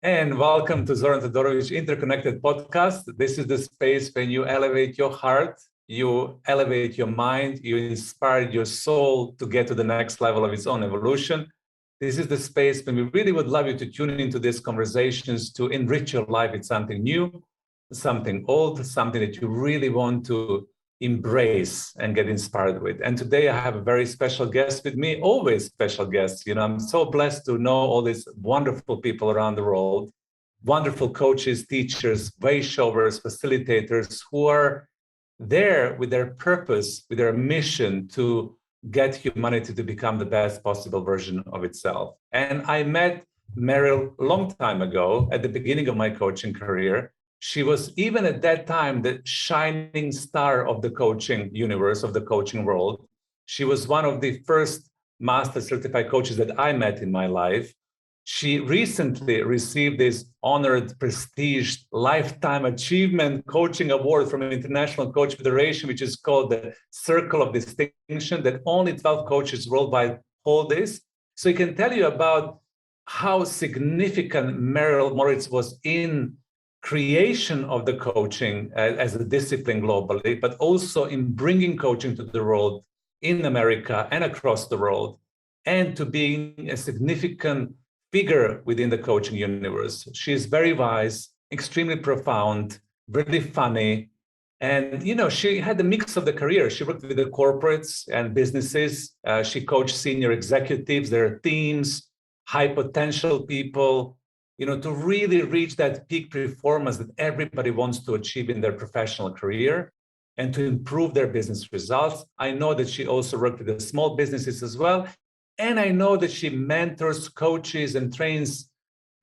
And welcome to Zoran Todorovic Interconnected Podcast. This is the space when you elevate your heart, you elevate your mind, you inspire your soul to get to the next level of its own evolution. This is the space when we really would love you to tune into these conversations to enrich your life with something new, something old, something that you really want to embrace and get inspired with. And today I have a very special guest with me, always special guests. You know, I'm so blessed to know all these wonderful people around the world, wonderful coaches, teachers, way showers, facilitators who are there with their purpose, with their mission to get humanity to become the best possible version of itself. And I met Meryl a long time ago at the beginning of my coaching career. She was even at that time the shining star of the coaching universe, of the coaching world. She was one of the first master certified coaches that I met in my life. She recently received this honored, prestiged Lifetime Achievement Coaching Award from an International Coach Federation, which is called the Circle of Distinction, that only 12 coaches worldwide hold this. So he can tell you about how significant Meryl Moritz was in creation of the coaching as a discipline globally, but also in bringing coaching to the world in America and across the world, and to being a significant figure within the coaching universe. She is very wise, extremely profound, really funny. And, you know, she had a mix of the career. She worked with the corporates and businesses. She coached senior executives, their teams, high potential people, you know, to really reach that peak performance that everybody wants to achieve in their professional career and to improve their business results. I know that she also worked with the small businesses as well. And I know that she mentors, coaches, and trains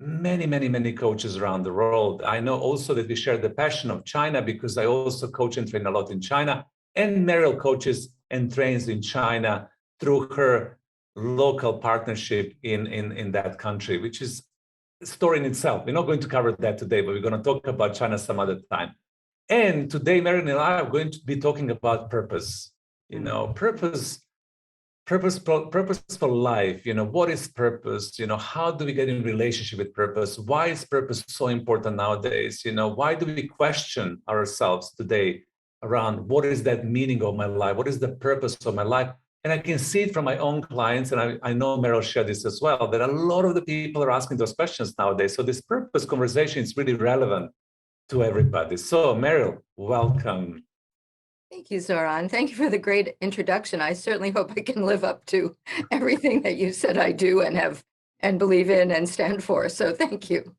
many coaches around the world. I know also that we share the passion of China because I also coach and train a lot in China. And Meryl coaches and trains in China through her local partnership in that country, which is a story in itself. We're not going to cover that today, but we're going to talk about China some other time. And today, Meryl and I are going to be talking about purpose. You know, purposeful life. You know, what is purpose? You know, how do we get in relationship with purpose? Why is purpose so important nowadays? You know, why do we question ourselves today around what is that meaning of my life? What is the purpose of my life? And I can see it from my own clients, and I know Meryl shared this as well, that a lot of the people are asking those questions nowadays. So this purpose conversation is really relevant to everybody. So Meryl, welcome. Thank you, Zoran. Thank you for the great introduction. I certainly hope I can live up to everything that you said I do and have and believe in and stand for. So thank you.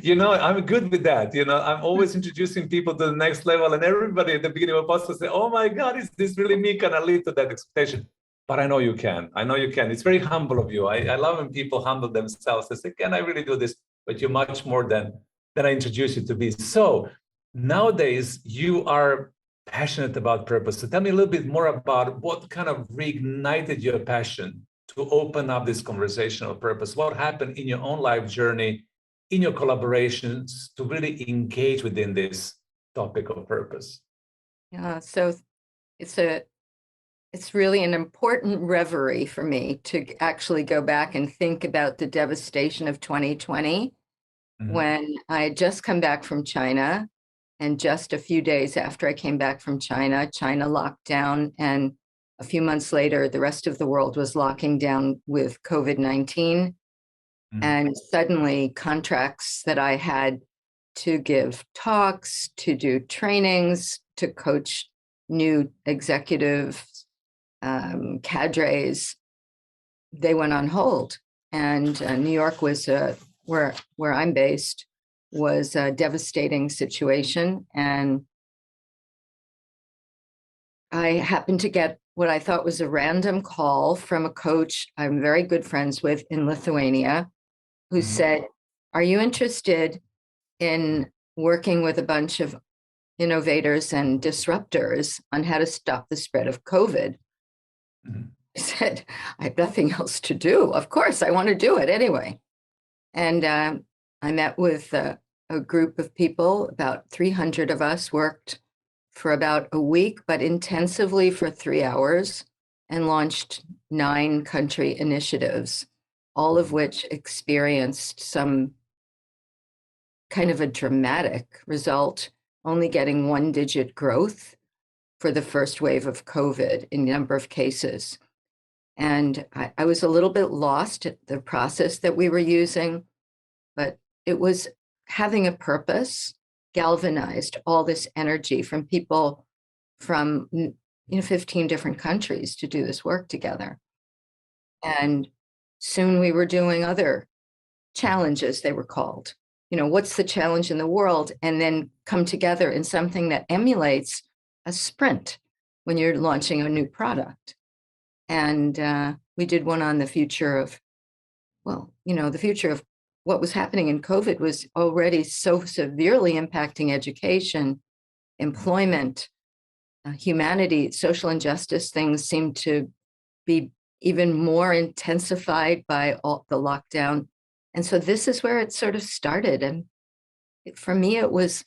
You know, I'm good with that. You know, I'm always introducing people to the next level, and everybody at the beginning of a podcast say, oh my God, is this really me? Can I live to that expectation? But I know you can. I know you can. It's very humble of you. I love when people humble themselves. They say, can I really do this? But you're much more than I introduce you to be. So nowadays, you are passionate about purpose. So tell me a little bit more about what kind of reignited your passion to open up this conversation of purpose. What happened in your own life journey, in your collaborations, to really engage within this topic of purpose? Yeah, so it's really an important reverie for me to actually go back and think about the devastation of 2020, when I had just come back from China. And just a few days after I came back from China, China locked down. And a few months later, the rest of the world was locking down with COVID-19. And suddenly contracts that I had to give talks, to do trainings, to coach new executive cadres, they went on hold. And New York was where I'm based, was a devastating situation. And I happened to get what I thought was a random call from a coach I'm very good friends with in Lithuania, who said, are you interested in working with a bunch of innovators and disruptors on how to stop the spread of COVID? I said, I have nothing else to do. Of course, I want to do it anyway. And I met with a group of people. About 300 of us worked for about a week, but intensively for 3 hours, and launched 9-country initiatives, all of which experienced some kind of a dramatic result, only getting 1-digit growth for the first wave of COVID in number of cases. And I was a little bit lost at the process that we were using, but it was having a purpose, galvanized all this energy from people from 15 different countries to do this work together. And soon we were doing other challenges, they were called. What's the challenge in the world? And then come together in something that emulates a sprint when you're launching a new product. And we did one on the future of, the future of what was happening in COVID was already so severely impacting education, employment, humanity, social injustice. Things seem to be even more intensified by all the lockdown. And so this is where it sort of started. And for me, it was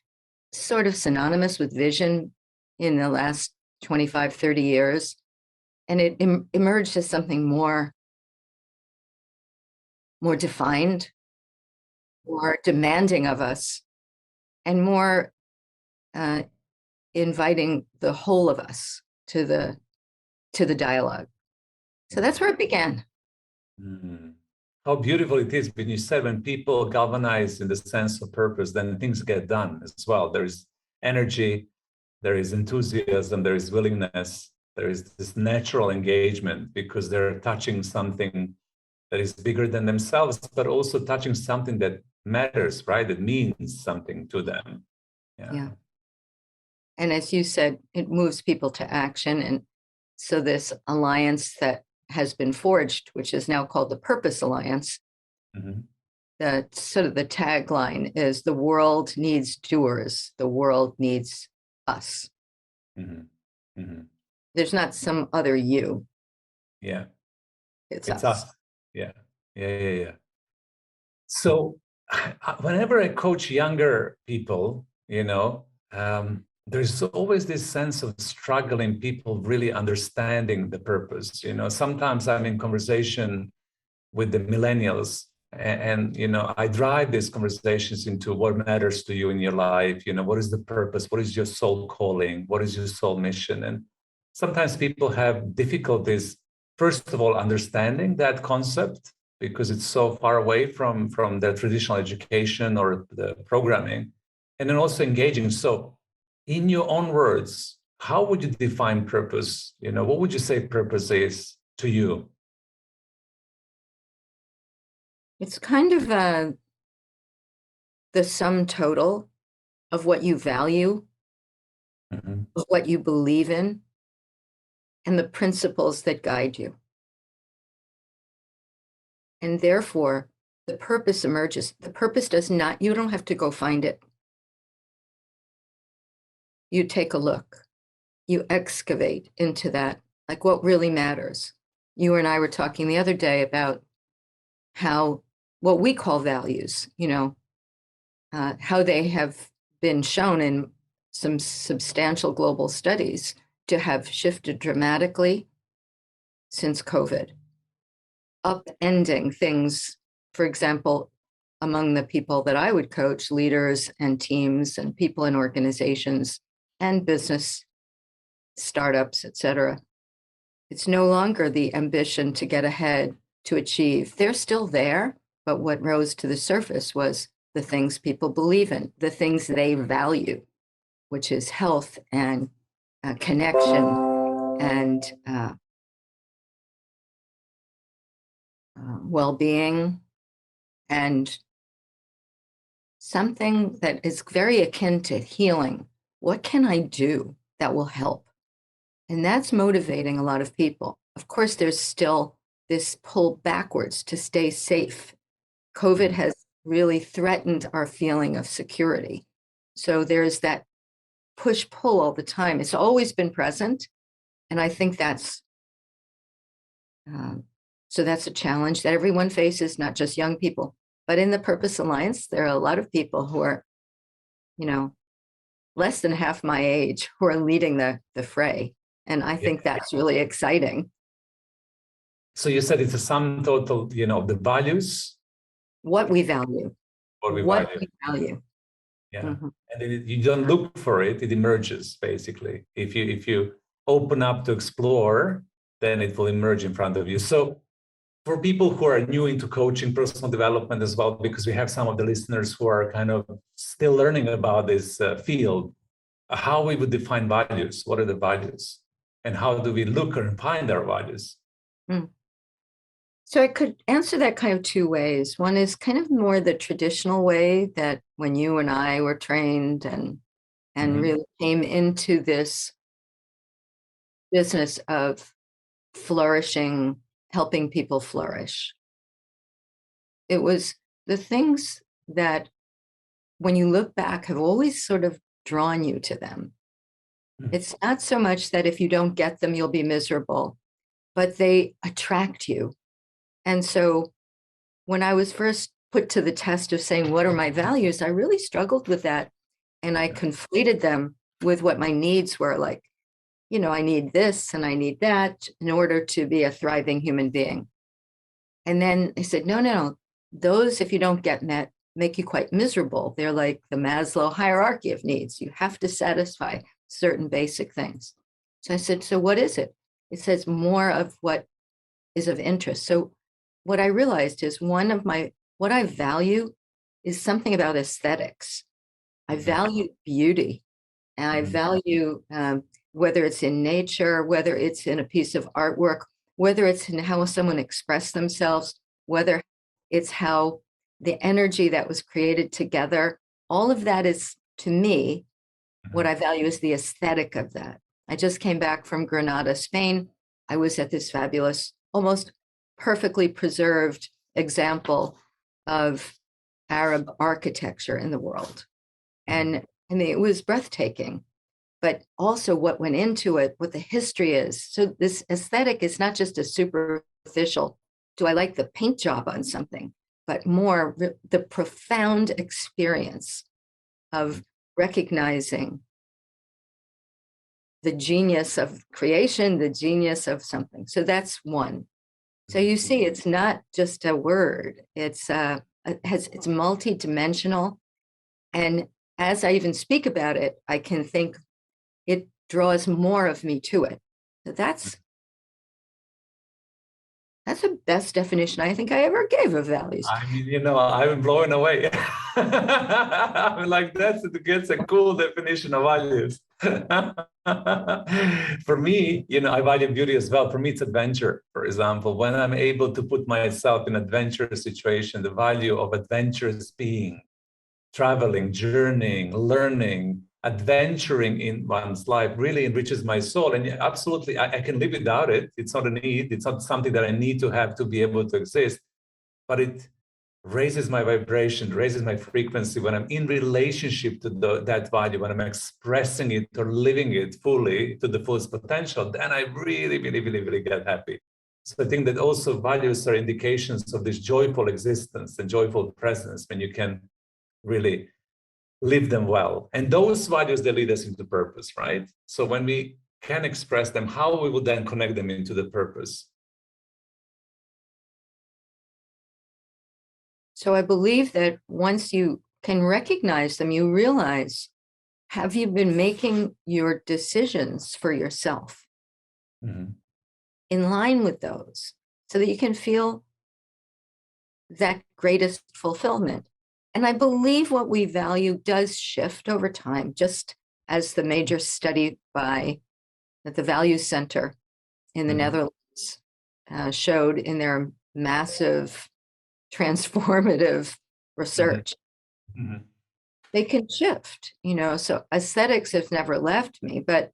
sort of synonymous with vision in the last 25, 30 years. And it emerged as something more defined, more demanding of us, and more inviting the whole of us to the dialogue. So that's where it began. Mm. How beautiful it is when you said when people galvanize in the sense of purpose, then things get done as well. There is energy, there is enthusiasm, there is willingness, there is this natural engagement because they're touching something that is bigger than themselves, but also touching something that matters, right? That means something to them. Yeah. And as you said, it moves people to action. And so this alliance that has been forged, which is now called the Purpose Alliance, that sort of the tagline is the world needs doers, the world needs us. There's not some other you. Yeah. It's us. Yeah. So whenever I coach younger people, there's always this sense of struggling people really understanding the purpose. Sometimes I'm in conversation with the millennials and I drive these conversations into what matters to you in your life. What is the purpose? What is your soul calling? What is your soul mission? And sometimes people have difficulties, first of all, understanding that concept because it's so far away from their traditional education or the programming, and then also engaging. So in your own words, how would you define purpose? What would you say purpose is to you? It's kind of the sum total of what you value, of what you believe in, and the principles that guide you. And therefore, the purpose emerges. The purpose does not, you don't have to go find it. You take a look, you excavate into that, like what really matters. You and I were talking the other day about how what we call values, how they have been shown in some substantial global studies to have shifted dramatically since COVID, upending things, for example, among the people that I would coach, leaders and teams and people in organizations and business startups, et cetera. It's no longer the ambition to get ahead, to achieve. They're still there, but what rose to the surface was the things people believe in, the things they value, which is health and connection and well-being, and something that is very akin to healing. What can I do that will help? And that's motivating a lot of people. Of course, there's still this pull backwards to stay safe. COVID has really threatened our feeling of security. So there's that push-pull all the time. It's always been present. And I think that's a challenge that everyone faces, not just young people. But in the Purpose Alliance, there are a lot of people who are, less than half my age who are leading the fray. And I think that's really exciting. So you said it's a sum total, the values, What we value. what we What value. we value. Yeah. Mhm. And then you don't look for it, it emerges basically. If you open up to explore, then it will emerge in front of you. So for people who are new into coaching, personal development as well, because we have some of the listeners who are kind of still learning about this field, how we would define values, what are the values, and how do we look and find our values? Mm. So I could answer that kind of two ways. One is kind of more the traditional way that when you and I were trained and really came into this business of flourishing, helping people flourish. It was the things that, when you look back, have always sort of drawn you to them. It's not so much that if you don't get them, you'll be miserable, but they attract you. And so when I was first put to the test of saying, what are my values? I really struggled with that. And I conflated them with what my needs were like. I need this and I need that in order to be a thriving human being. And then I said, no, those, if you don't get met, make you quite miserable. They're like the Maslow hierarchy of needs. You have to satisfy certain basic things. So I said, so what is it? It says more of what is of interest. So what I realized is what I value is something about aesthetics. I value beauty, and I value whether it's in nature, whether it's in a piece of artwork, whether it's in how someone expressed themselves, whether it's how the energy that was created together. All of that is, to me, what I value is the aesthetic of that. I just came back from Granada, Spain. I was at this fabulous, almost perfectly preserved example of Arab architecture in the world. And I mean, it was breathtaking, but also what went into it, what the history is. So this aesthetic is not just a superficial, do I like the paint job on something, but more the profound experience of recognizing the genius of creation, the genius of something. So that's one. So you see, it's not just a word. It's multidimensional. And as I even speak about it, I can think it draws more of me to it. So that's the best definition I think I ever gave of values. I mean, I'm blown away. I'm like, that's a cool definition of values. For me, I value beauty as well. For me, it's adventure. For example, when I'm able to put myself in adventurous situation, the value of adventurous being, traveling, journeying, learning, adventuring in one's life really enriches my soul. And absolutely, I can live without it. It's not a need. It's not something that I need to have to be able to exist. But it raises my vibration, raises my frequency when I'm in relationship to that value, when I'm expressing it or living it fully to the fullest potential, then I really, really, really, really get happy. So I think that also values are indications of this joyful existence and joyful presence when you can really live them well. And those values, they lead us into purpose, right? So when we can express them, how we would then connect them into the purpose? So I believe that once you can recognize them, you realize, have you been making your decisions for yourself in line with those, so that you can feel that greatest fulfillment? And I believe what we value does shift over time, just as the major study at the Value Center in the Netherlands showed in their massive transformative research. They can shift, so aesthetics have never left me, but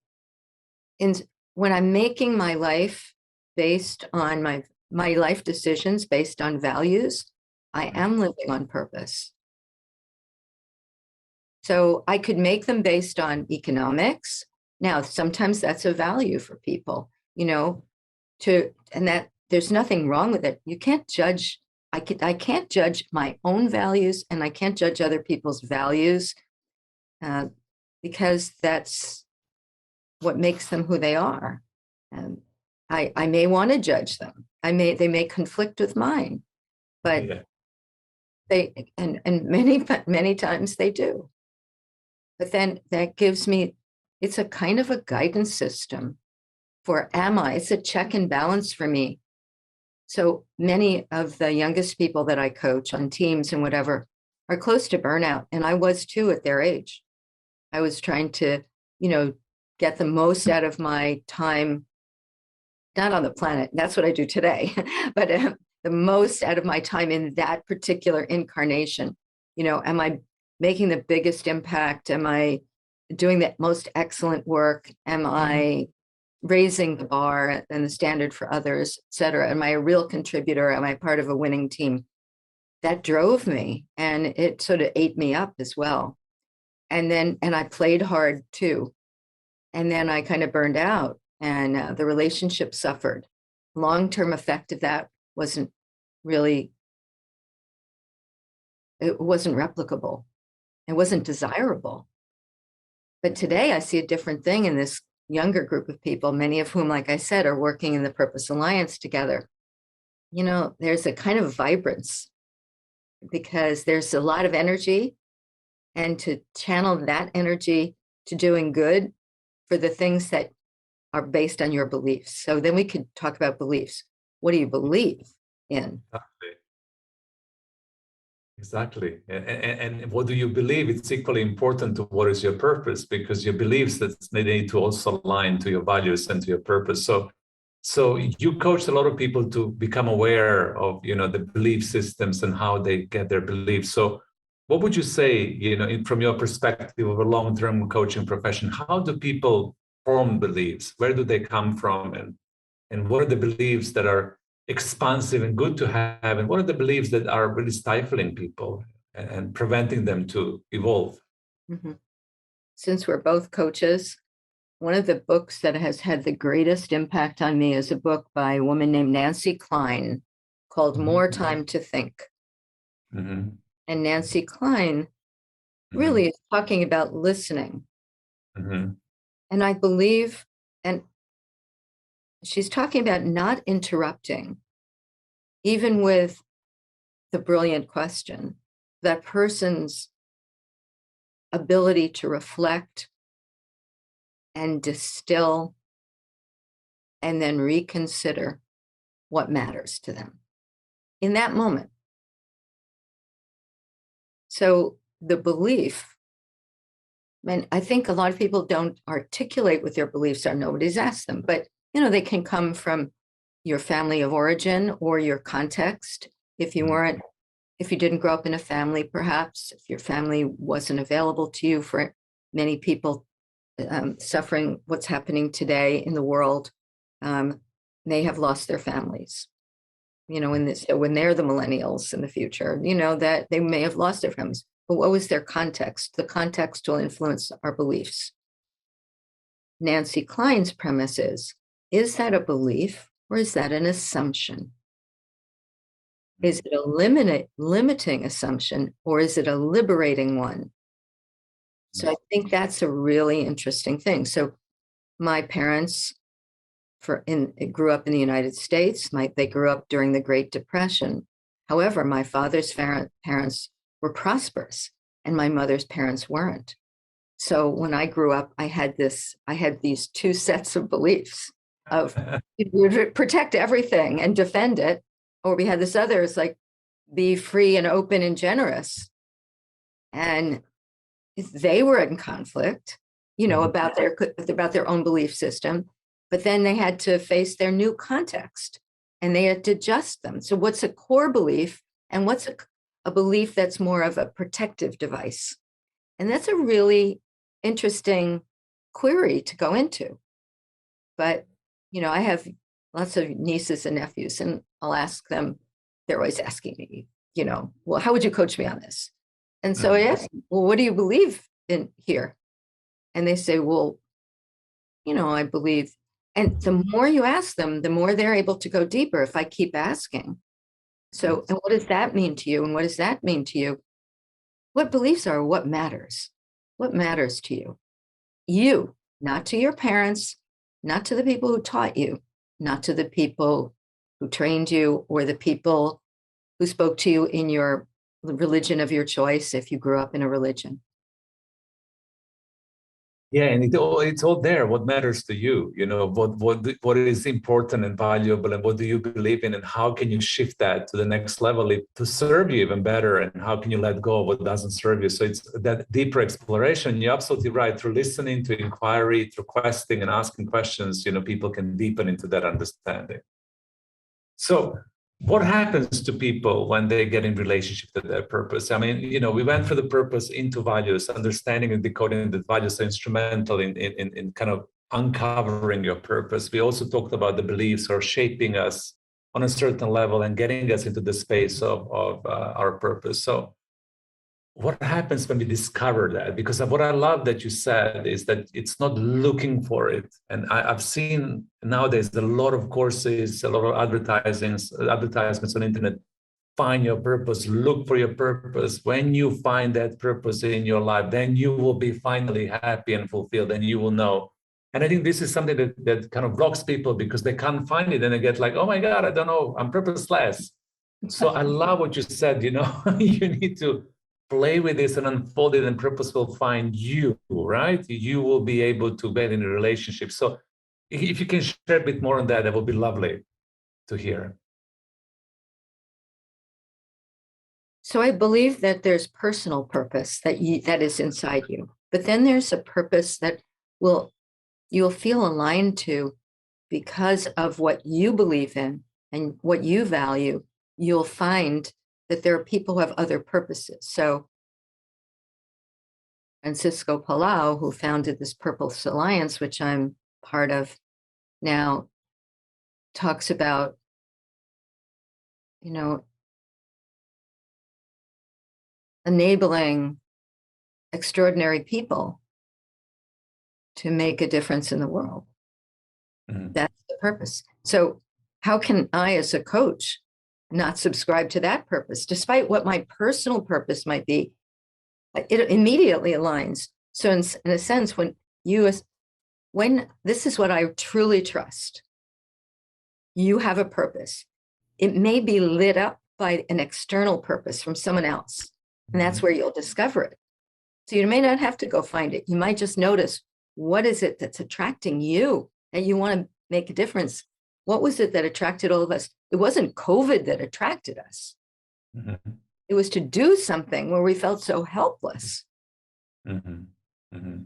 when I'm making my life based on my life decisions based on values, I am living on purpose. So I could make them based on economics. Now, sometimes that's a value for people, and that there's nothing wrong with it. You can't judge. I can't judge my own values, and I can't judge other people's values because that's what makes them who they are. I may want to judge them. They may conflict with mine, but Yeah. and many times they do. But then that gives me, it's a kind of a guidance system for it's a check and balance for me. So many of the youngest people that I coach on teams and whatever are close to burnout. And I was too at their age. I was trying to, get the most out of my time, not on the planet. That's what I do today, but the most out of my time in that particular incarnation. Am I making the biggest impact? Am I doing the most excellent work? Am I raising the bar and the standard for others, et cetera? Am I a real contributor? Am I part of a winning team? That drove me, and it sort of ate me up as well. And I played hard too. And then I kind of burned out, and the relationship suffered. Long-term effect of that wasn't replicable. It wasn't desirable. But today I see a different thing in this younger group of people, many of whom, like I said, are working in the Purpose Alliance together. There's a kind of vibrance because there's a lot of energy, and to channel that energy to doing good for the things that are based on your beliefs. So then we could talk about beliefs. What do you believe in? Exactly. And what do you believe? It's equally important to what is your purpose, because your beliefs, that they need to also align to your values and to your purpose. So you coach a lot of people to become aware of, the belief systems and how they get their beliefs. So what would you say, from your perspective of a long-term coaching profession, how do people form beliefs? Where do they come from? And what are the beliefs that are expansive and good to have, and what are the beliefs that are really stifling people and preventing them to evolve? Mm-hmm. Since we're both coaches, one of the books that has had the greatest impact on me is a book by a woman named Nancy Klein called More Time to Think. Mm-hmm. And Nancy Klein really is talking about listening. Mm-hmm. And I believe, and she's talking about not interrupting, even with the brilliant question, that person's ability to reflect and distill and then reconsider what matters to them in that moment. So the belief, and I think a lot of people don't articulate what their beliefs are. Nobody's asked them, but they can come from your family of origin or your context. If you didn't grow up in a family, perhaps, if your family wasn't available to you, for many people suffering what's happening today in the world, they have lost their families. So when they're the millennials in the future, that they may have lost their families. But what was their context? The context will influence our beliefs. Nancy Klein's premise is that a belief or is that an assumption? Is it a limiting assumption, or is it a liberating one? So I think that's a really interesting thing. So my parents grew up in the United States. They grew up during the Great Depression. However, my father's parents were prosperous, and my mother's parents weren't. So when I grew up, I had these two sets of beliefs of we would protect everything and defend it, or we had this other, it's like, be free and open and generous. And they were in conflict, about their own belief system, but then they had to face their new context and they had to adjust them. So what's a core belief and what's a belief that's more of a protective device? And that's a really interesting query to go into. But, I have lots of nieces and nephews, and I'll ask them, they're always asking me, well, how would you coach me on this? And so I ask, well, what do you believe in here? And they say, well, I believe. And the more you ask them, the more they're able to go deeper if I keep asking. So, and what does that mean to you? And what does that mean to you? What beliefs are what matters? What matters to you? You, not to your parents, not to the people who taught you. not to the people who trained you or the people who spoke to you in your religion of your choice, if you grew up in a religion. Yeah, and it's all there. What matters to you? You know, what is important and valuable, and what do you believe in, and how can you shift that to the next level to serve you even better? And how can you let go of what doesn't serve you? So it's that deeper exploration. You're absolutely right. Through listening, to inquiry, through questing and asking questions, you know, people can deepen into that understanding. So what happens to people when they get in relationship to their purpose? I mean, you know, we went through the purpose into values, understanding and decoding the values are instrumental in kind of uncovering your purpose. We also talked about the beliefs are shaping us on a certain level and getting us into the space of our purpose. So what happens when we discover that? Because what I love that you said is that it's not looking for it. And I've seen nowadays a lot of courses, a lot of advertisements on the internet. Find your purpose, look for your purpose. When you find that purpose in your life, then you will be finally happy and fulfilled, and you will know. And I think this is something that kind of blocks people because they can't find it and they get like, oh my God, I don't know, I'm purposeless. So I love what you said, you know, you need to play with this and unfold it, and purpose will find you, right? You will be able to get in a relationship. So if you can share a bit more on that, that would be lovely to hear. So I believe that there's personal purpose that is inside you, but then there's a purpose that you'll feel aligned to because of what you believe in and what you value. You'll find that there are people who have other purposes. So Francisco Palau, who founded this Purpose Alliance, which I'm part of now, talks about, you know, enabling extraordinary people to make a difference in the world. Mm-hmm. That's the purpose. So how can I, as a coach, not subscribe to that purpose, despite what my personal purpose might be? It immediately aligns. So in a sense, when this is what I truly trust, you have a purpose. It may be lit up by an external purpose from someone else, and that's where you'll discover it. So you may not have to go find it. You might just notice, what is it that's attracting you and you want to make a difference? What was it that attracted all of us? It wasn't COVID that attracted us. Mm-hmm. It was to do something where we felt so helpless. Mm-hmm. Mm-hmm.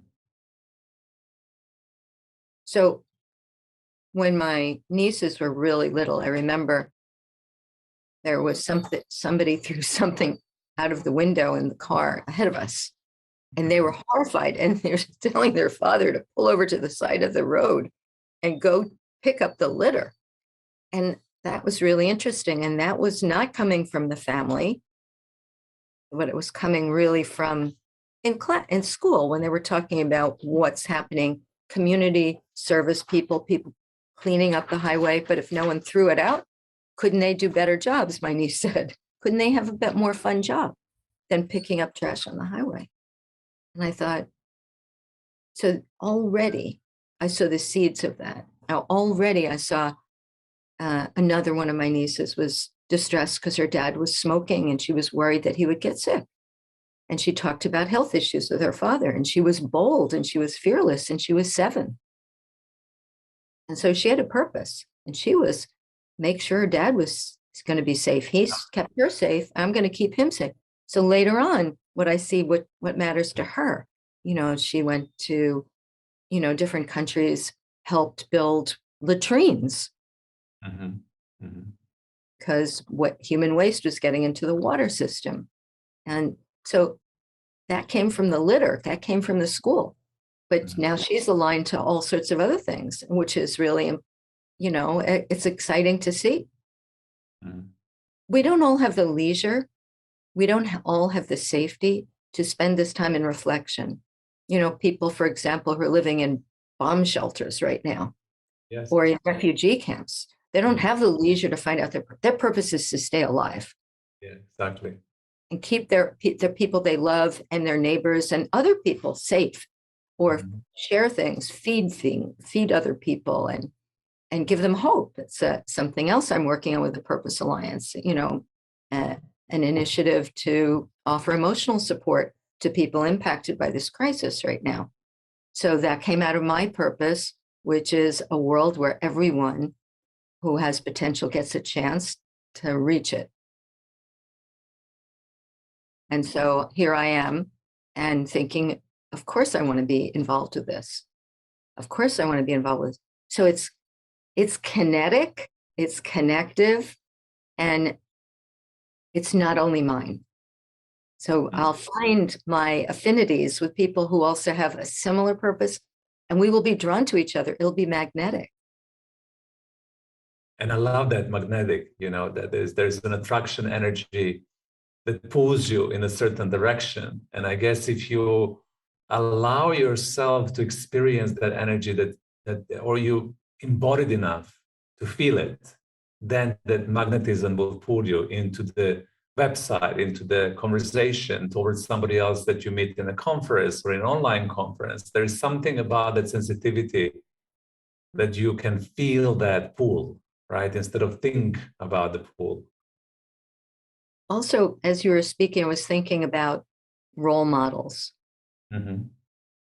So when my nieces were really little, I remember there was somebody threw something out of the window in the car ahead of us. And they were horrified, and they're telling their father to pull over to the side of the road and go pick up the litter. And that was really interesting. And that was not coming from the family, but it was coming really from in school when they were talking about what's happening, community service people cleaning up the highway. But if no one threw it out, couldn't they do better jobs? My niece said, couldn't they have a bit more fun job than picking up trash on the highway? And I thought, so already I saw the seeds of that. Now, already I saw another one of my nieces was distressed because her dad was smoking and she was worried that he would get sick. And she talked about health issues with her father, and she was bold and she was fearless, and she was 7. And so she had a purpose, and she was make sure her dad was going to be safe. He's kept her safe. I'm going to keep him safe. So later on, what I see, what matters to her, you know, she went to, you know, different countries, helped build latrines. Mm-hmm. Mm-hmm. Because what human waste was getting into the water system. And so that came from the litter, that came from the school. But mm-hmm. now she's aligned to all sorts of other things, which is really, you know, it's exciting to see. Mm-hmm. We don't all have the leisure. We don't all have the safety to spend this time in reflection. You know, people, for example, who are living in bomb shelters right now, yes, or in refugee camps, they don't have the leisure to find out their purpose is to stay alive. Yeah, exactly. And keep their people they love and their neighbors and other people safe, or mm-hmm. share things, feed other people. And and give them hope. It's something else I'm working on with the Purpose Alliance, an initiative to offer emotional support to people impacted by this crisis right now. So that came out of my purpose, which is a world where everyone who has potential gets a chance to reach it. And so here I am and thinking, of course I want to be involved with this. Of course I want to be involved with. So it's kinetic, it's connective, and it's not only mine. So I'll find my affinities with people who also have a similar purpose, and we will be drawn to each other. It'll be magnetic. And I love that magnetic, that there's an attraction energy that pulls you in a certain direction. And I guess if you allow yourself to experience that energy that or you embodied enough to feel it, then that magnetism will pull you into the website, into the conversation towards somebody else that you meet in a conference or in an online conference. There is something about that sensitivity that you can feel that pull, right? Instead of think about the pull. Also, as you were speaking, I was thinking about role models. Mm-hmm.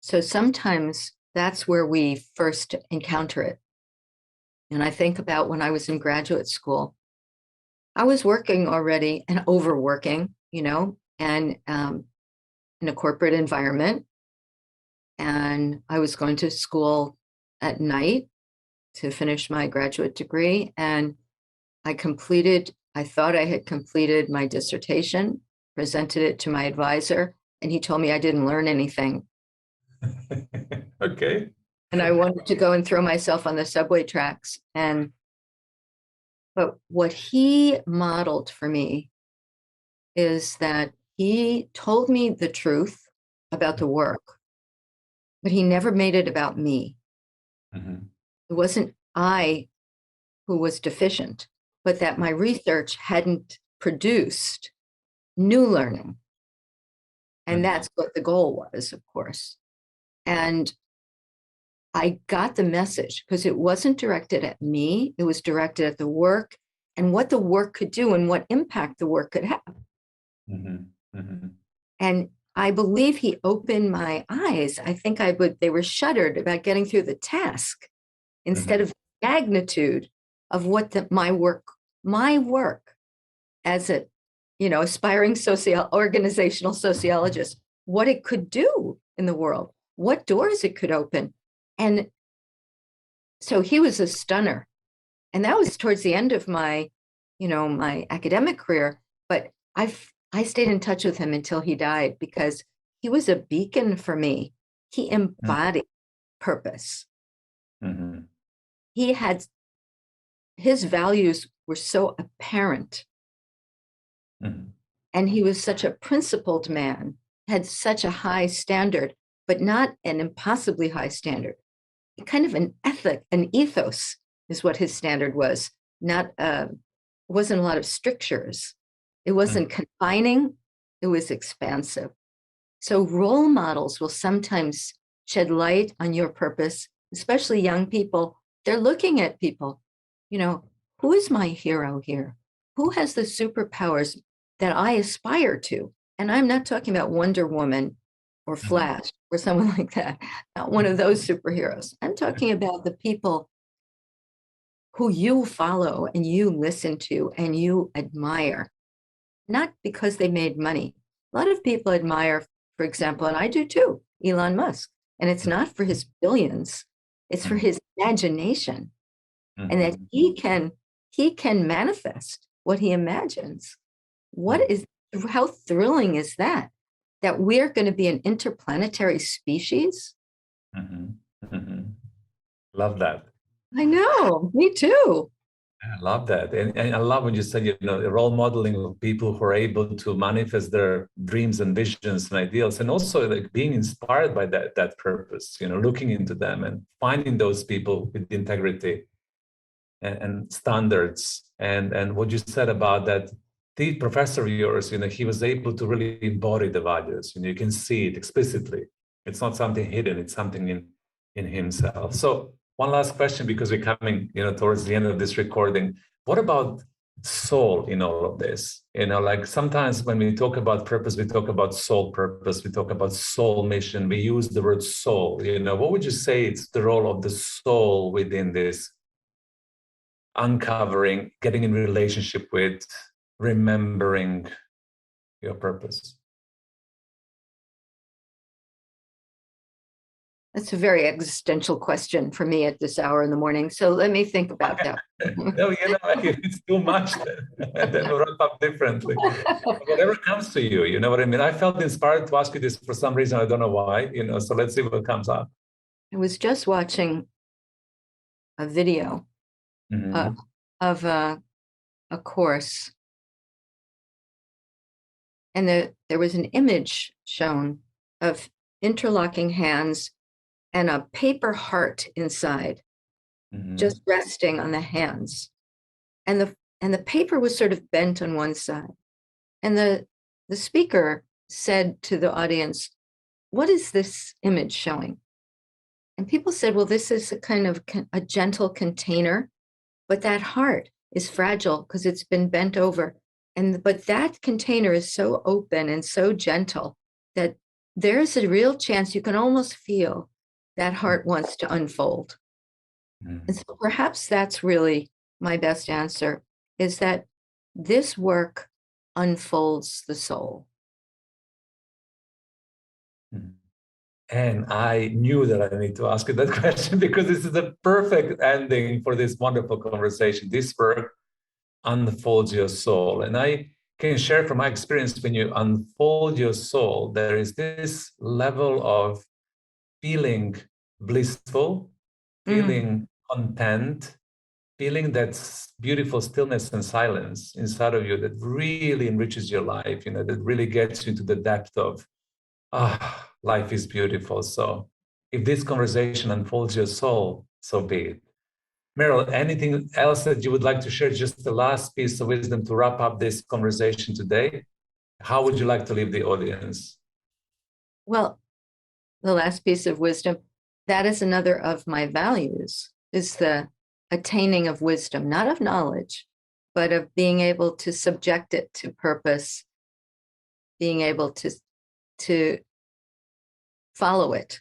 So sometimes that's where we first encounter it. And I think about when I was in graduate school, I was working already and overworking, and in a corporate environment. And I was going to school at night to finish my graduate degree. And I thought I had completed my dissertation, presented it to my advisor, and he told me I didn't learn anything. Okay. And I wanted to go and throw myself on the subway tracks. But what he modeled for me is that he told me the truth about the work, but he never made it about me. Mm-hmm. It wasn't I who was deficient, but that my research hadn't produced new learning. And that's what the goal was, of course. And I got the message because it wasn't directed at me. It was directed at the work and what the work could do and what impact the work could have. Mm-hmm. Mm-hmm. And I believe he opened my eyes. I think they were shuddered about getting through the task instead of the magnitude of what my work as a, aspiring organizational sociologist, what it could do in the world, what doors it could open. And so he was a stunner. And that was towards the end of my, my academic career. But I stayed in touch with him until he died because he was a beacon for me. He embodied purpose. Mm-hmm. His values were so apparent. Mm-hmm. And he was such a principled man, had such a high standard, but not an impossibly high standard. Kind of an ethic, an ethos is what his standard was. Wasn't a lot of strictures. It wasn't confining, it was expansive. So role models will sometimes shed light on your purpose, especially young people. They're looking at people, who is my hero here? Who has the superpowers that I aspire to? And I'm not talking about Wonder Woman or Flash or someone like that, not one of those superheroes. I'm talking about the people who you follow and you listen to and you admire, not because they made money. A lot of people admire, for example, and I do too, Elon Musk. And it's not for his billions, it's for his imagination. And that he can manifest what he imagines. How thrilling is that? That we're going to be an interplanetary species? Love that. I know, me too. I love that. And I love when you said, role modeling of people who are able to manifest their dreams and visions and ideals, and also like being inspired by that purpose, looking into them and finding those people with integrity and standards. And what you said about that, the professor of yours, he was able to really embody the values. You can see it explicitly. It's not something hidden, it's something in himself. So one last question, because we're coming, towards the end of this recording. What about soul in all of this? Like sometimes when we talk about purpose, we talk about soul purpose, we talk about soul mission, we use the word soul. What would you say it's the role of the soul within this uncovering, getting in relationship with, remembering your purpose? That's a very existential question for me at this hour in the morning. So let me think about that. No, if it's too much, then we'll wrap up differently. Whatever comes to you, you know what I mean? I felt inspired to ask you this for some reason. I don't know why, so let's see what comes up. I was just watching a video of a course. And there was an image shown of interlocking hands and a paper heart inside, just resting on the hands. And the paper was sort of bent on one side. And the speaker said to the audience, "What is this image showing?" And people said, "Well, this is a kind of a gentle container, but that heart is fragile because it's been bent over. But that container is so open and so gentle that there's a real chance you can almost feel that heart wants to unfold." And so perhaps that's really my best answer, is that this work unfolds the soul. And I knew that I need to ask you that question, because this is a perfect ending for this wonderful conversation. This work unfolds your soul. And I can share from my experience, when you unfold your soul, there is this level of feeling blissful, feeling content, feeling that beautiful stillness and silence inside of you that really enriches your life, that really gets you into the depth of, life is beautiful. So if this conversation unfolds your soul, so be it. Meryl, anything else that you would like to share? Just the last piece of wisdom to wrap up this conversation today. How would you like to leave the audience? Well, the last piece of wisdom, that is another of my values, is the attaining of wisdom, not of knowledge, but of being able to subject it to purpose, being able to follow it.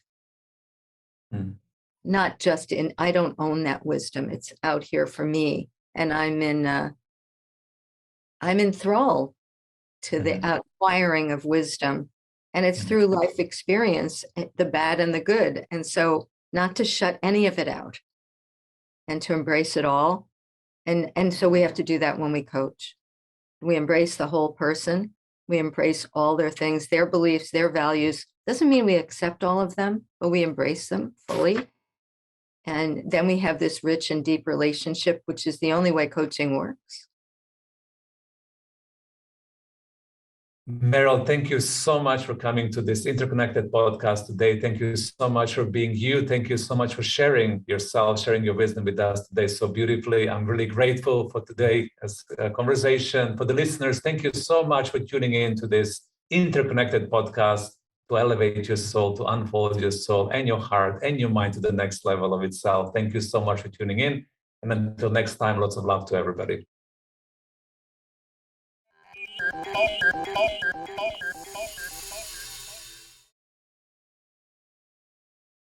Not just I don't own that wisdom. It's out here for me. And I'm enthralled to the acquiring of wisdom. And it's through life experience, the bad and the good. And so not to shut any of it out and to embrace it all. And so we have to do that when we coach. We embrace the whole person. We embrace all their things, their beliefs, their values. Doesn't mean we accept all of them, but we embrace them fully. And then we have this rich and deep relationship, which is the only way coaching works. Meryl, thank you so much for coming to this Interconnected podcast today. Thank you so much for being you. Thank you so much for sharing yourself, sharing your wisdom with us today so beautifully. I'm really grateful for today's conversation. For the listeners, thank you so much for tuning in to this Interconnected podcast to elevate your soul, to unfold your soul and your heart and your mind to the next level of itself. Thank you so much for tuning in. And until next time, lots of love to everybody.